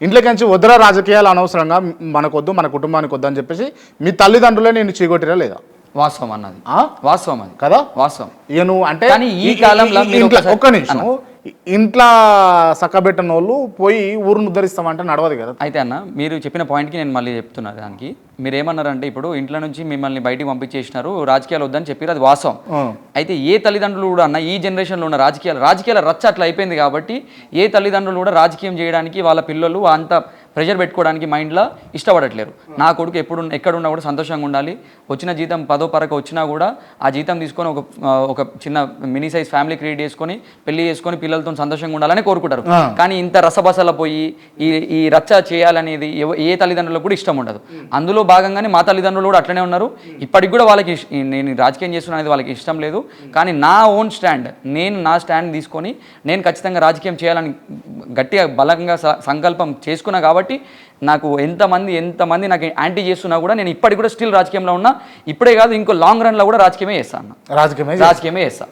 ఇంట్లోకించి వద్దురా రాజకీయాలు అనవసరంగా మనకొద్దు, మన కుటుంబానికి వద్దు అని చెప్పేసి మీ తల్లిదండ్రులే నేను చీకొట్టిరా లేదా? వాస్తవం అన్నది, వాస్తవం అది కదా, వాస్తవం. ఇక నువ్వు అంటే కానీ ఈ కాలంలో ఒక్క నిమిషం, ఇంట్లో సక్కబెట్టిన వాళ్ళు పోయి ఊరును ఉద్ధరిస్తామంటే నడవదు కదా. అయితే అన్న మీరు చెప్పిన పాయింట్కి నేను మళ్ళీ చెప్తున్నా. దానికి మీరు ఏమన్నారంటే ఇప్పుడు ఇంట్లో నుంచి మిమ్మల్ని బయటికి పంపించేసినారు, రాజకీయాలు వద్దని చెప్పారు, అది వాస్తవం. అయితే ఏ తల్లిదండ్రులు కూడా అన్న ఈ జనరేషన్లో ఉన్న రాజకీయాల రచ్చ అట్లా అయిపోయింది కాబట్టి ఏ తల్లిదండ్రులు కూడా రాజకీయం చేయడానికి వాళ్ళ పిల్లలు అంత ప్రెషర్ పెట్టుకోవడానికి మైండ్లో ఇష్టపడట్లేరు. నా కొడుకు ఎక్కడున్నా కూడా సంతోషంగా ఉండాలి, వచ్చిన జీతం 10 పరకు వచ్చినా కూడా ఆ జీతం తీసుకొని ఒక చిన్న మినీ సైజ్ ఫ్యామిలీ క్రియేట్ చేసుకొని పెళ్లి చేసుకొని పిల్లలతో సంతోషంగా ఉండాలని కోరుకుంటారు. కానీ ఇంత రసబసల పోయి ఈ రచ్చ చేయాలనేది ఏ తల్లిదండ్రులకు కూడా ఇష్టం ఉండదు. అందులో భాగంగానే మా తల్లిదండ్రులు కూడా అట్లనే ఉన్నారు. ఇప్పటికి కూడా వాళ్ళకి నేను రాజకీయం చేస్తున్నా అనేది వాళ్ళకి ఇష్టం లేదు. కానీ నా ఓన్ స్టాండ్, నా స్టాండ్ తీసుకొని నేను ఖచ్చితంగా రాజకీయం చేయాలని గట్టిగా బలంగా సంకల్పం చేసుకున్నా కాబట్టి నాకు ఎంతమంది నాకు యాంటీ చేస్తున్నా కూడా నేను ఇప్పటికి కూడా స్టిల్ రాజకీయంలో ఉన్నా. ఇప్పుడే కాదు, ఇంకో లాంగ్ రన్లో కూడా రాజకీయమే చేస్తాను. రాజకీయమే చేస్తా.